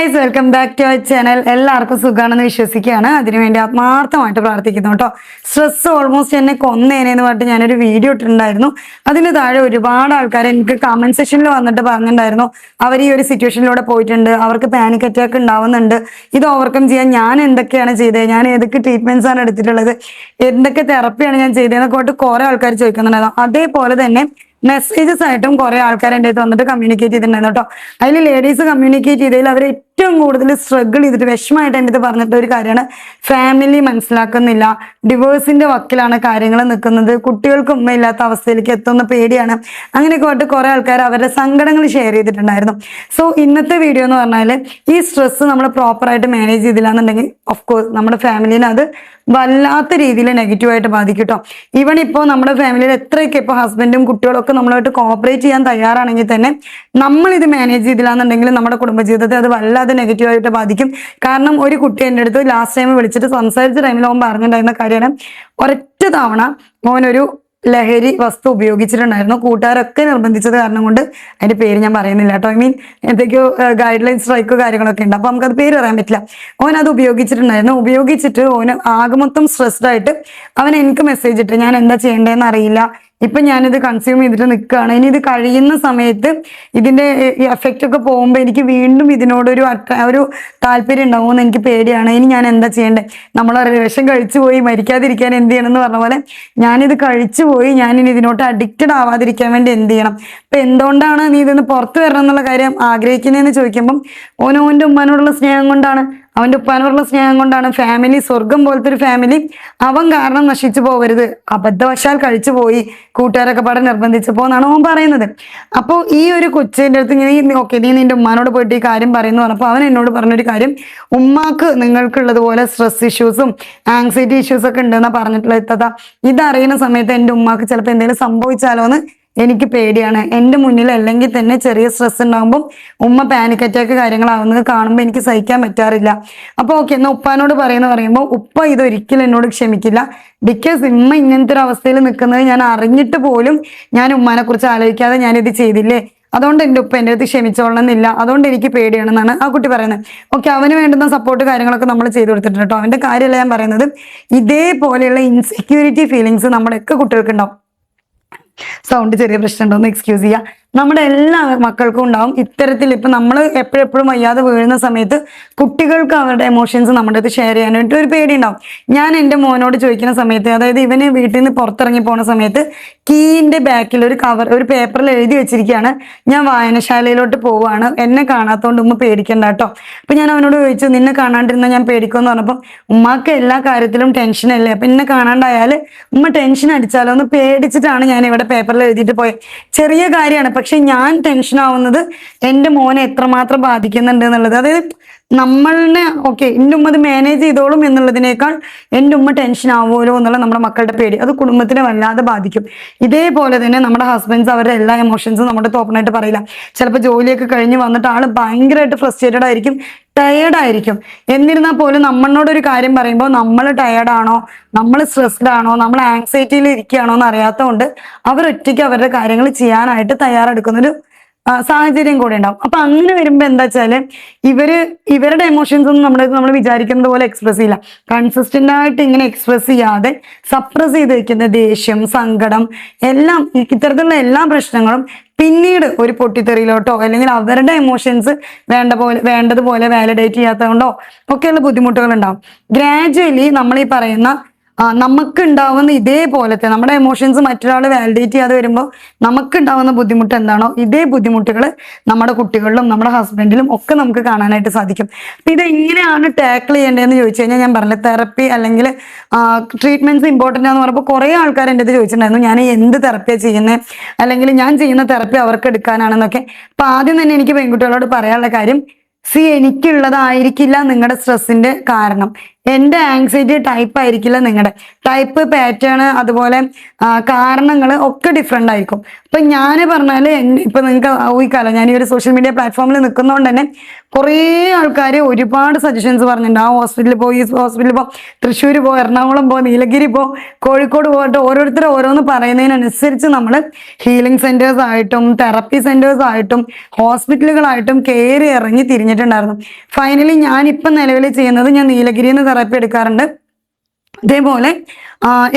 Guys, welcome back to our channel. എല്ലാവർക്കും സുഖമാണെന്ന് വിശ്വസിക്കുകയാണ്. അതിനുവേണ്ടി ആത്മാർത്ഥമായിട്ട് പ്രാർത്ഥിക്കുന്നു കേട്ടോ. സ്ട്രെസ് ഓൾമോസ്റ്റ് എന്നെ കൊന്നേനെന്ന് പറഞ്ഞിട്ട് ഞാനൊരു വീഡിയോ ഇട്ടിട്ടുണ്ടായിരുന്നു. അതിന് താഴെ ഒരുപാട് ആൾക്കാർ എനിക്ക് കമന്റ് സെക്ഷനിൽ വന്നിട്ട് പറഞ്ഞിട്ടുണ്ടായിരുന്നു അവർ ഈ ഒരു സിറ്റുവേഷനിലൂടെ പോയിട്ടുണ്ട്, അവർക്ക് പാനിക് അറ്റാക്ക് ഉണ്ടാവുന്നുണ്ട്, ഇത് ഓവർകം ചെയ്യാൻ ഞാൻ എന്തൊക്കെയാണ് ചെയ്തത്, ഞാൻ ഏതൊക്കെ ട്രീറ്റ്മെന്റ്സ് ആണ് എടുത്തിട്ടുള്ളത്, എന്തൊക്കെ തെറപ്പിയാണ് ഞാൻ ചെയ്തതെന്നൊക്കെ പറഞ്ഞിട്ട് കുറെ ആൾക്കാർ ചോദിക്കുന്നുണ്ടായിരുന്നു. അതേപോലെ തന്നെ മെസ്സേജസ് ആയിട്ടും കുറെ ആൾക്കാർ എൻ്റെ അടുത്ത് വന്നിട്ട് കമ്മ്യൂണിക്കേറ്റ് ചെയ്തിട്ടുണ്ടായിരുന്നു കേട്ടോ. അതിൽ ലേഡീസ് കമ്മ്യൂണിക്കേറ്റ് ചെയ്തതിൽ അവർ ഏറ്റവും കൂടുതൽ സ്ട്രഗിൾ ചെയ്തിട്ട് വിഷമമായിട്ട് എൻ്റെ അടുത്ത് പറഞ്ഞിട്ട് ഒരു കാര്യമാണ്, ഫാമിലി മനസ്സിലാക്കുന്നില്ല, ഡിവോഴ്സിന്റെ വക്കിലാണ് കാര്യങ്ങൾ നിൽക്കുന്നത്, കുട്ടികൾക്ക് ഉമ്മയില്ലാത്ത അവസ്ഥയിലേക്ക് എത്തുന്ന പേടിയാണ്, അങ്ങനെയൊക്കെ പറഞ്ഞിട്ട് കുറെ ആൾക്കാർ അവരുടെ സങ്കടങ്ങൾ ഷെയർ ചെയ്തിട്ടുണ്ടായിരുന്നു. സോ ഇന്നത്തെ വീഡിയോ എന്ന് പറഞ്ഞാൽ ഈ സ്ട്രെസ് നമ്മൾ പ്രോപ്പറായിട്ട് മാനേജ് ചെയ്തില്ല എന്നുണ്ടെങ്കിൽ ഓഫ്കോഴ്സ് നമ്മുടെ ഫാമിലിനെ അത് വല്ലാത്ത രീതിയിൽ നെഗറ്റീവായിട്ട് ബാധിക്കും കേട്ടോ. ഈവൺ ഇപ്പോൾ നമ്മുടെ ഫാമിലിയിൽ എത്രയൊക്കെ ഇപ്പോൾ ഹസ്ബൻഡും കുട്ടികളും ഒക്കെ നമ്മളായിട്ട് കോപ്പറേറ്റ് ചെയ്യാൻ തയ്യാറാണെങ്കിൽ തന്നെ നമ്മൾ ഇത് മാനേജ് ചെയ്തില്ല എന്നുണ്ടെങ്കിൽ നമ്മുടെ കുടുംബജീവിതത്തെ അത് വല്ലാതെ നെഗറ്റീവായിട്ട് ബാധിക്കും. കാരണം ഒരു കുട്ടി എൻ്റെ അടുത്ത് ലാസ്റ്റ് ടൈം വിളിച്ചിട്ട് സംസാരിച്ച ടൈമിൽ അവൻ പറഞ്ഞിട്ടുണ്ടായിരുന്ന കാര്യമാണ്, ഒരൊറ്റ തവണ മോനൊരു ലഹരി വസ്തു ഉപയോഗിച്ചിട്ടുണ്ടായിരുന്നു. കൂട്ടുകാരൊക്കെ നിർബന്ധിച്ചത് കാരണം കൊണ്ട് അതിന്റെ പേര് ഞാൻ പറയുന്നില്ല കേട്ടോ. എന്തൊക്കെയോ ഗൈഡ് ലൈൻ സ്ട്രൈക്കോ കാര്യങ്ങളൊക്കെ ഉണ്ട്, അപ്പൊ നമുക്കത് പേര് പറയാൻ പറ്റില്ല. ഓൻ അത് ഉപയോഗിച്ചിട്ടുണ്ടായിരുന്നു. ഉപയോഗിച്ചിട്ട് ഓന് ആകെ മൊത്തം സ്ട്രെസ്ഡ് ആയിട്ട് അവൻ എനിക്ക് മെസ്സേജ് ഇട്ട് ഞാൻ എന്താ ചെയ്യേണ്ടതെന്ന് അറിയില്ല, ഇപ്പൊ ഞാനിത് കൺസ്യൂം ചെയ്തിട്ട് നിൽക്കുകയാണ്, ഇനി ഇത് കഴിയുന്ന സമയത്ത് ഇതിന്റെ എഫക്റ്റ് ഒക്കെ പോകുമ്പോൾ എനിക്ക് വീണ്ടും ഇതിനോടൊരു ഒരു താല്പര്യം ഉണ്ടാവുമെന്ന് എനിക്ക് പേടിയാണ്, ഇനി ഞാൻ എന്താ ചെയ്യേണ്ടത്, നമ്മൾ വിഷം കഴിച്ചു പോയി മരിക്കാതിരിക്കാൻ എന്ത് ചെയ്യണം എന്ന് പറഞ്ഞ പോലെ ഞാനിത് കഴിച്ചു പോയി, ഞാനിനി ഇതിനോട്ട് അഡിക്റ്റഡ് ആവാതിരിക്കാൻ വേണ്ടി എന്ത് ചെയ്യണം, അപ്പൊ എന്തുകൊണ്ടാണ് നീ ഇതിന്ന് പുറത്തു വരണം എന്നുള്ള കാര്യം ആഗ്രഹിക്കുന്നതെന്ന് ചോദിക്കുമ്പം ഓൻ്റെ ഉമ്മാനോടുള്ള സ്നേഹം കൊണ്ടാണ്, അവന്റെ ഉപ്പാനോടുള്ള സ്നേഹം കൊണ്ടാണ്. ഫാമിലി സ്വർഗം പോലത്തെ ഒരു ഫാമിലി അവൻ കാരണം നശിച്ചു പോകരുത്, അബദ്ധവശാൽ കഴിച്ചു പോയി, കൂട്ടുകാരൊക്കെ പാടെ നിർബന്ധിച്ചപ്പോ എന്നാണ് അവൻ പറയുന്നത്. അപ്പോൾ ഈ ഒരു കൊച്ചിൻ്റെ അടുത്ത് ഇങ്ങനെ ഓക്കെ നീ നിന്റെ ഉമ്മാനോട് പോയിട്ട് ഈ കാര്യം പറയുന്നു പറഞ്ഞപ്പോൾ അവൻ എന്നോട് പറഞ്ഞൊരു കാര്യം, ഉമ്മാക്ക് നിങ്ങൾക്കുള്ളതുപോലെ സ്ട്രെസ് ഇഷ്യൂസും ആങ്സൈറ്റി ഇഷ്യൂസ് ഒക്കെ ഉണ്ടെന്നാ പറഞ്ഞിട്ടുള്ള എത്തതാ, ഇതറിയുന്ന സമയത്ത് എൻ്റെ ഉമ്മാക്ക് ചിലപ്പോൾ എന്തെങ്കിലും സംഭവിച്ചാലോ എന്ന് എനിക്ക് പേടിയാണ്. എൻ്റെ മുന്നിൽ അല്ലെങ്കിൽ തന്നെ ചെറിയ സ്ട്രെസ് ഉണ്ടാകുമ്പോൾ ഉമ്മ പാനിക് അറ്റാക്ക് കാര്യങ്ങളാവുന്നത് കാണുമ്പോൾ എനിക്ക് സഹിക്കാൻ പറ്റാറില്ല. അപ്പോൾ ഓക്കെ എന്നാൽ ഉപ്പാനോട് പറയുമ്പോൾ ഉപ്പ ഇതൊരിക്കലും എന്നോട് ക്ഷമിക്കില്ല, ബിക്കോസ് ഉമ്മ ഇങ്ങനത്തെ ഒരു അവസ്ഥയിൽ നിൽക്കുന്നത് ഞാൻ അറിഞ്ഞിട്ട് പോലും ഞാൻ ഉമ്മാനെ കുറിച്ച് ആലോചിക്കാതെ ഞാനിത് ചെയ്തില്ലേ, അതുകൊണ്ട് എൻ്റെ ഉപ്പ എൻ്റെ അടുത്ത് ക്ഷമിച്ചോളണമെന്നില്ല, അതുകൊണ്ട് എനിക്ക് പേടിയാണെന്നാണ് ആ കുട്ടി പറയുന്നത്. ഓക്കെ, അവന് വേണ്ടുന്ന സപ്പോർട്ട് കാര്യങ്ങളൊക്കെ നമ്മൾ ചെയ്തു കൊടുത്തിട്ടുണ്ട് കേട്ടോ. അവൻ്റെ കാര്യമല്ല ഞാൻ പറയുന്നത്, ഇതേപോലെയുള്ള ഇൻസെക്യൂരിറ്റി ഫീലിങ്സ് നമ്മുടെയൊക്കെ കുട്ടികൾക്ക് ഉണ്ടാവും. സൗണ്ട് ചെറിയ പ്രശ്നം ഉണ്ടോ എന്ന് എക്സ്ക്യൂസ് ചെയ്യാം. നമ്മുടെ എല്ലാ മക്കൾക്കും ഉണ്ടാവും ഇത്തരത്തിൽ. ഇപ്പൊ നമ്മൾ എപ്പോഴെപ്പോഴും വയ്യാതെ വീഴുന്ന സമയത്ത് കുട്ടികൾക്ക് അവരുടെ എമോഷൻസ് നമ്മുടെ അടുത്ത് ഷെയർ ചെയ്യാനായിട്ട് ഒരു പേടി ഉണ്ടാവും. ഞാൻ എൻ്റെ മോനോട് ചോദിക്കുന്ന സമയത്ത്, അതായത് ഇവന് വീട്ടിൽ നിന്ന് പുറത്തിറങ്ങി പോണ സമയത്ത് കീന്റെ ബാക്കിൽ ഒരു ഒരു പേപ്പറിൽ എഴുതി വെച്ചിരിക്കുകയാണ്, ഞാൻ വായനശാലയിലോട്ട് പോവുകയാണ്, എന്നെ കാണാത്തോണ്ട് ഉമ്മ പേടിക്കണ്ട കേട്ടോ. അപ്പൊ ഞാൻ അവനോട് ചോദിച്ചു, നിന്നെ കാണാണ്ടിരുന്ന ഞാൻ പേടിക്കുമെന്ന് പറഞ്ഞപ്പോൾ ഉമ്മാക്ക് എല്ലാ കാര്യത്തിലും ടെൻഷനല്ലേ, അപ്പൊ എന്നെ കാണാണ്ടായാൽ ഉമ്മ ടെൻഷൻ അടിച്ചാലോ എന്ന് പേടിച്ചിട്ടാണ് ഞാൻ ഇവിടെ പേപ്പറിൽ എഴുതിയിട്ട് പോയത്. ചെറിയ കാര്യമാണ്, പക്ഷെ ഞാൻ ടെൻഷൻ ആവുന്നത് എൻ്റെ മോനെ എത്രമാത്രം ബാധിക്കുന്നുണ്ട് എന്നുള്ളത്. അതായത് നമ്മളിനെ ഓക്കെ എൻ്റെ ഉമ്മ അത് മാനേജ് ചെയ്തോളും എന്നുള്ളതിനേക്കാൾ എൻ്റെ ഉമ്മ ടെൻഷൻ ആവുമല്ലോ എന്നുള്ള നമ്മുടെ മക്കളുടെ പേടി അത് കുടുംബത്തിനെ വല്ലാതെ ബാധിക്കും. ഇതേപോലെ തന്നെ നമ്മുടെ ഹസ്ബൻഡ്സ് അവരുടെ എല്ലാ എമോഷൻസും നമ്മുടെ ഓപ്പണായിട്ട് പറയില്ല. ചിലപ്പോൾ ജോലിയൊക്കെ കഴിഞ്ഞ് വന്നിട്ട് ആള് ഭയങ്കരമായിട്ട് ഫ്രസ്ട്രേറ്റഡ് ആയിരിക്കും, ടയേർഡായിരിക്കും. എന്നിരുന്നാൽ പോലും നമ്മളോടൊരു കാര്യം പറയുമ്പോൾ നമ്മൾ ടയേർഡാണോ, നമ്മൾ സ്ട്രെസ്ഡ് ആണോ, നമ്മൾ ആങ്സൈറ്റിയിൽ ഇരിക്കുകയാണോ എന്ന് അറിയാത്തതുകൊണ്ട് അവർ ഒറ്റയ്ക്ക് അവരുടെ കാര്യങ്ങൾ ചെയ്യാനായിട്ട് തയ്യാറെടുക്കുന്നൊരു സാഹചര്യം കൂടെ ഉണ്ടാവും. അപ്പൊ അങ്ങനെ വരുമ്പോ എന്താ വെച്ചാല് ഇവരുടെ എമോഷൻസ് ഒന്നും നമ്മൾ വിചാരിക്കുന്നത് പോലെ എക്സ്പ്രസ് ചെയ്യില്ല. കൺസിസ്റ്റന്റ് ആയിട്ട് ഇങ്ങനെ എക്സ്പ്രസ് ചെയ്യാതെ സപ്രസ് ചെയ്ത് വെക്കുന്ന ദേഷ്യം, സങ്കടം എല്ലാം ഇത്തരത്തിലുള്ള എല്ലാ പ്രശ്നങ്ങളും പിന്നീട് ഒരു പൊട്ടിത്തെറിയിലോട്ടോ അല്ലെങ്കിൽ അവരുടെ എമോഷൻസ് വേണ്ടതുപോലെ വാലിഡേറ്റ് ചെയ്യാത്തതുകൊണ്ടോ ഒക്കെയുള്ള ബുദ്ധിമുട്ടുകൾ ഉണ്ടാവും. ഗ്രാജുവലി നമ്മൾ ഈ പറയുന്ന നമുക്ക് ഉണ്ടാവുന്ന ഇതേപോലത്തെ നമ്മുടെ എമോഷൻസ് മറ്റൊരാൾ വാലിഡേറ്റ് ചെയ്യാതെ വരുമ്പോൾ നമുക്ക് ഉണ്ടാവുന്ന ബുദ്ധിമുട്ട് എന്താണോ ഇതേ ബുദ്ധിമുട്ടുകൾ നമ്മുടെ കുട്ടികളിലും നമ്മുടെ ഹസ്ബൻഡിലും ഒക്കെ നമുക്ക് കാണാനായിട്ട് സാധിക്കും. അപ്പൊ ഇത് എങ്ങനെയാണ് ടാക്കിൾ ചെയ്യേണ്ടതെന്ന് ചോദിച്ചു കഴിഞ്ഞാൽ ഞാൻ പറഞ്ഞ തെറപ്പി അല്ലെങ്കിൽ ട്രീറ്റ്മെന്റ്സ് ഇമ്പോർട്ടൻ്റ് ആണെന്ന് പറഞ്ഞപ്പോൾ കുറേ ആൾക്കാർ എൻ്റെ അടുത്ത് ചോദിച്ചിട്ടുണ്ടായിരുന്നു, ഞാൻ എന്ത് തെറപ്പിയാണ് ചെയ്യുന്നത്, അല്ലെങ്കിൽ ഞാൻ ചെയ്യുന്ന തെറപ്പി അവർക്ക് എടുക്കാനാണെന്നൊക്കെ. അപ്പൊ ആദ്യം തന്നെ എനിക്ക് പെൺകുട്ടികളോട് പറയാനുള്ള കാര്യം, എനിക്കുള്ളതായിരിക്കില്ല നിങ്ങളുടെ സ്ട്രെസ്സിന്റെ കാരണം, എൻ്റെ ആങ്സൈറ്റി ടൈപ്പ് ആയിരിക്കില്ല നിങ്ങളുടെ ടൈപ്പ്, പാറ്റേൺ, അതുപോലെ കാരണങ്ങൾ ഒക്കെ ഡിഫറെൻ്റ് ആയിരിക്കും. ഇപ്പൊ ഞാൻ പറഞ്ഞാൽ ഇപ്പൊ നിങ്ങൾക്ക് ഊഹിക്കാലോ, ഞാൻ ഈ ഒരു സോഷ്യൽ മീഡിയ പ്ലാറ്റ്ഫോമിൽ നിൽക്കുന്നതുകൊണ്ട് തന്നെ കുറേ ആൾക്കാർ ഒരുപാട് സജഷൻസ് പറഞ്ഞിട്ടുണ്ട്. ആ ഹോസ്പിറ്റലിൽ പോ, ഈ ഹോസ്പിറ്റലിൽ പോ, തൃശ്ശൂർ പോ, എറണാകുളം പോ, നീലഗിരി പോ, കോഴിക്കോട് പോയിട്ട് ഓരോരുത്തർ ഓരോന്ന് പറയുന്നതിനനുസരിച്ച് നമ്മൾ ഹീലിംഗ് സെന്റേഴ്സ് ആയിട്ടും തെറപ്പി സെന്റേഴ്സ് ആയിട്ടും ഹോസ്പിറ്റലുകളായിട്ടും കയറി ഇറങ്ങി തിരിഞ്ഞിട്ടുണ്ടായിരുന്നു. ഫൈനലി ഞാൻ ഇപ്പം നിലവിൽ ചെയ്യുന്നത്, ഞാൻ നീലഗിരിയിൽ നിന്ന് തെറപ്പി എടുക്കാറുണ്ട്. അതേപോലെ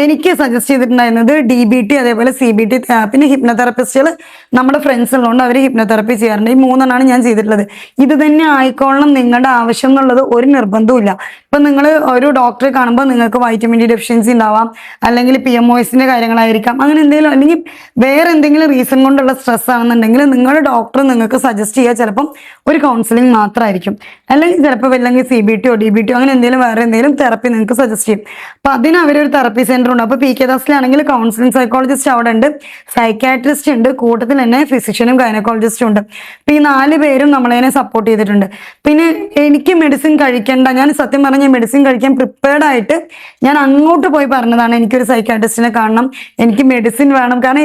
എനിക്ക് സജസ്റ്റ് ചെയ്തിട്ടുണ്ടായിരുന്നത് DBT, അതേപോലെ CBT, പിന്നെ ഹിപ്നോതെറപ്പിസ്റ്റുകൾ നമ്മുടെ ഫ്രണ്ട്സ് ഉള്ളതുകൊണ്ട് അവർ ഹിപ്നോതെറപ്പി ചെയ്യാറുണ്ട്. ഈ 3 ഞാൻ ചെയ്തിട്ടുള്ളത്. ഇത് തന്നെ ആയിക്കോളണം നിങ്ങളുടെ ആവശ്യം എന്നുള്ളത് ഒരു നിർബന്ധവും ഇല്ല. ഇപ്പം നിങ്ങൾ ഒരു ഡോക്ടറെ കാണുമ്പോൾ നിങ്ങൾക്ക് വൈറ്റമിൻ ഡി ഡെഫിഷ്യൻസി ഉണ്ടാവാം, അല്ലെങ്കിൽ PMOSന്റെ കാര്യങ്ങളായിരിക്കാം, അങ്ങനെ എന്തെങ്കിലും, അല്ലെങ്കിൽ വേറെ എന്തെങ്കിലും റീസൺ കൊണ്ടുള്ള സ്ട്രെസ് ആണെന്നുണ്ടെങ്കിൽ നിങ്ങളുടെ ഡോക്ടർ നിങ്ങൾക്ക് സജസ്റ്റ് ചെയ്യുക ചിലപ്പം ഒരു കൗൺസിലിംഗ് മാത്രമായിരിക്കും, അല്ലെങ്കിൽ ചിലപ്പോൾ അല്ലെങ്കിൽ CBT ഓ DBT ഓ അങ്ങനെ എന്തെങ്കിലും വേറെ എന്തെങ്കിലും തെറപ്പി നിങ്ങൾക്ക് സജസ്റ്റ് ചെയ്യും. അപ്പൊ അതിന് അവരൊരു തെറപ്പി സെന്റർ ഉണ്ട്. അപ്പൊ PK ദാസിലാണെങ്കിൽ കൗൺസിലിംഗ് സൈക്കോളജിസ്റ്റ് അവിടെ ഉണ്ട്, സൈക്കാട്രിസ്റ്റ് ഉണ്ട്, കൂട്ടത്തിൽ തന്നെ ഫിസിഷ്യനും ഗൈനക്കോളജിസ്റ്റും ഉണ്ട്. അപ്പൊ ഈ 4 പേരും നമ്മളതിനെ സപ്പോർട്ട് ചെയ്തിട്ടുണ്ട്. പിന്നെ എനിക്ക് മെഡിസിൻ കഴിക്കേണ്ട, ഞാൻ സത്യം പറഞ്ഞ മെഡിസിൻ കഴിക്കാൻ പ്രിപ്പയർഡ് ആയിട്ട് ഞാൻ അങ്ങോട്ട് പോയി പറഞ്ഞതാണ് എനിക്കൊരു സൈക്കാട്രിസ്റ്റിനെ കാണണം, എനിക്ക് മെഡിസിൻ വേണം. കാരണം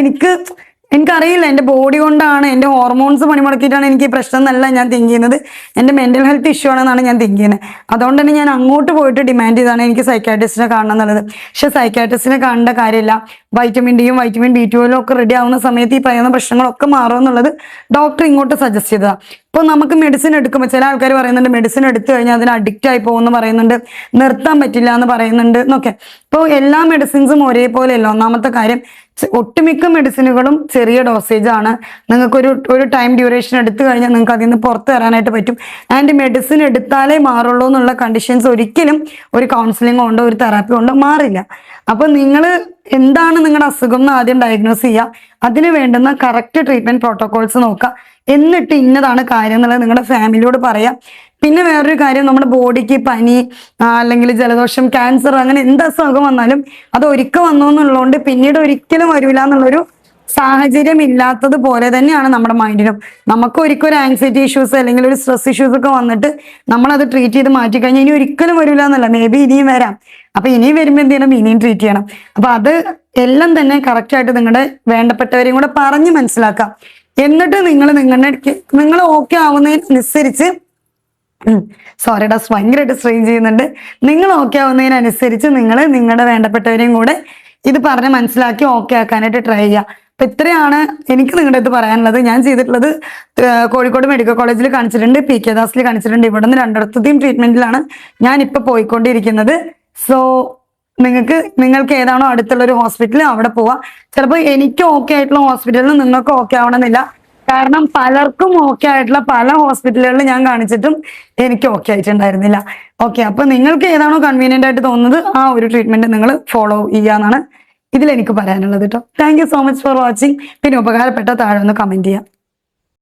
എനിക്കറിയില്ല, എൻ്റെ ബോഡി കൊണ്ടാണ്, എൻ്റെ ഹോർമോൺസ് പണിമുടക്കിയിട്ടാണ് എനിക്ക് ഈ പ്രശ്നം എന്നല്ല ഞാൻ തിങ്ക് ചെയ്യുന്നത്, എൻ്റെ മെൻ്റൽ ഹെൽത്ത് ഇഷ്യൂ ആണെന്നാണ് ഞാൻ തിങ്ക് ചെയ്യുന്നത്. അതുകൊണ്ട് തന്നെ ഞാൻ അങ്ങോട്ട് പോയിട്ട് ഡിമാൻഡ് ചെയ്താണ് എനിക്ക് സൈക്കാട്രിസ്റ്റിനെ കാണണം എന്നുള്ളത്. പക്ഷെ സൈക്കാട്രിസ്റ്റിനെ കാണേണ്ട കാര്യമില്ല, വൈറ്റമിൻ ഡിയും വൈറ്റമിൻ B12 ഒക്കെ റെഡി ആവുന്ന സമയത്ത് ഈ പറയുന്ന പ്രശ്നങ്ങളൊക്കെ മാറും എന്നുള്ളത് ഡോക്ടർ ഇങ്ങോട്ട് സജസ്റ്റ് ചെയ്തതാണ്. ഇപ്പോൾ നമുക്ക് മെഡിസിൻ എടുക്കുമ്പോൾ ചില ആൾക്കാർ പറയുന്നുണ്ട് മെഡിസിൻ എടുത്തു കഴിഞ്ഞാൽ അതിന് അഡിക്റ്റ് ആയി പോകുമെന്ന് പറയുന്നുണ്ട്, നിർത്താൻ പറ്റില്ല എന്ന് പറയുന്നുണ്ട് എന്നൊക്കെ. ഇപ്പോൾ എല്ലാ മെഡിസിൻസും ഒരേപോലെ അല്ല. ഒന്നാമത്തെ കാര്യം, ഒട്ടുമിക്ക മെഡിസിനുകളും ചെറിയ ഡോസേജ് ആണ്. നിങ്ങൾക്കൊരു ടൈം ഡ്യൂറേഷൻ എടുത്തു കഴിഞ്ഞാൽ നിങ്ങൾക്ക് അതിൽ നിന്ന് പുറത്ത് വരാനായിട്ട് പറ്റും. ആൻഡ് മെഡിസിൻ എടുത്താലേ മാറുള്ളൂ എന്നുള്ള കണ്ടീഷൻസ് ഒരിക്കലും ഒരു കൗൺസിലിംഗ് കൊണ്ടോ ഒരു തെറാപ്പി കൊണ്ടോ മാറില്ല. അപ്പൊ നിങ്ങൾ എന്താണ് നിങ്ങളുടെ അസുഖം എന്ന് ആദ്യം ഡയഗ്നോസ് ചെയ്യുക, അതിന് വേണ്ടുന്ന കറക്റ്റ് ട്രീറ്റ്മെന്റ് പ്രോട്ടോകോൾസ് നോക്കുക, എന്നിട്ട് ഇന്നതാണ് കാര്യം എന്നുള്ളത് നിങ്ങളുടെ ഫാമിലിയോട് പറയാം. പിന്നെ വേറൊരു കാര്യം, നമ്മുടെ ബോഡിക്ക് പനി, അല്ലെങ്കിൽ ജലദോഷം, ക്യാൻസർ, അങ്ങനെ എന്ത് അസുഖം വന്നാലും അത് ഒരിക്കൽ വന്നു എന്നുള്ളതുകൊണ്ട് പിന്നീട് ഒരിക്കലും വരില്ല എന്നുള്ളൊരു സാഹചര്യം ഇല്ലാത്തത് പോലെ തന്നെയാണ് നമ്മുടെ മൈൻഡിനും. നമുക്ക് ഒരിക്കലും ആങ്സൈറ്റി ഇഷ്യൂസ് അല്ലെങ്കിൽ ഒരു സ്ട്രെസ് ഇഷ്യൂസ് ഒക്കെ വന്നിട്ട് നമ്മളത് ട്രീറ്റ് ചെയ്ത് മാറ്റിക്കഴിഞ്ഞാൽ ഇനി ഒരിക്കലും വരില്ല എന്നല്ല, മേ ബി ഇനിയും വരാം. അപ്പൊ ഇനിയും വരുമ്പോൾ എന്ത് ചെയ്യണം, ഇനിയും ട്രീറ്റ് ചെയ്യണം. അപ്പൊ അത് എല്ലാം തന്നെ കറക്റ്റായിട്ട് നിങ്ങളുടെ വേണ്ടപ്പെട്ടവരെയും കൂടെ പറഞ്ഞ് മനസ്സിലാക്കാം. എന്നിട്ട് നിങ്ങൾ ഓക്കെ ആവുന്നതിനനുസരിച്ച്, സോറിഡാ ഭയങ്കരമായിട്ട് സ്ട്രെയിൻ ചെയ്യുന്നുണ്ട്, നിങ്ങൾ ഓക്കെ ആവുന്നതിനനുസരിച്ച് നിങ്ങളുടെ വേണ്ടപ്പെട്ടവരെയും കൂടെ ഇത് പറഞ്ഞ് മനസ്സിലാക്കി ഓക്കെ ആക്കാനായിട്ട് ട്രൈ ചെയ്യുക. അപ്പൊ ഇത്രയാണ് എനിക്ക് നിങ്ങളുടെ അടുത്ത് പറയാനുള്ളത്. ഞാൻ ചെയ്തിട്ടുള്ളത് കോഴിക്കോട് മെഡിക്കൽ കോളേജിൽ കാണിച്ചിട്ടുണ്ട്, PK ദാസിൽ കാണിച്ചിട്ടുണ്ട്. ഇവിടെ നിന്ന് 2 ട്രീറ്റ്മെന്റിലാണ് ഞാൻ ഇപ്പൊ പോയിക്കൊണ്ടിരിക്കുന്നത്. സോ നിങ്ങൾക്ക് ഏതാണോ അടുത്തുള്ള ഒരു ഹോസ്പിറ്റൽ അവിടെ പോവാം. ചിലപ്പോൾ എനിക്ക് ഓക്കെ ആയിട്ടുള്ള ഹോസ്പിറ്റലിൽ നിങ്ങൾക്ക് ഓക്കെ ആവണമെന്നില്ല. കാരണം പലർക്കും ഓക്കെ ആയിട്ടുള്ള പല ഹോസ്പിറ്റലുകളിൽ ഞാൻ കാണിച്ചിട്ടും എനിക്ക് ഓക്കെ ആയിട്ടുണ്ടായിരുന്നില്ല. ഓക്കെ, അപ്പൊ നിങ്ങൾക്ക് ഏതാണോ കൺവീനിയന്റ് ആയിട്ട് തോന്നുന്നത് ആ ഒരു ട്രീറ്റ്മെന്റ് നിങ്ങൾ ഫോളോ ചെയ്യാന്നാണ് ഇതിലെനിക്ക് പറയാനുള്ളത് കേട്ടോ. Thank you so much for watching. പിന്നെ ഉപകാരപ്പെട്ട താഴെ ഒന്ന് കമന്റ് ചെയ്യാം.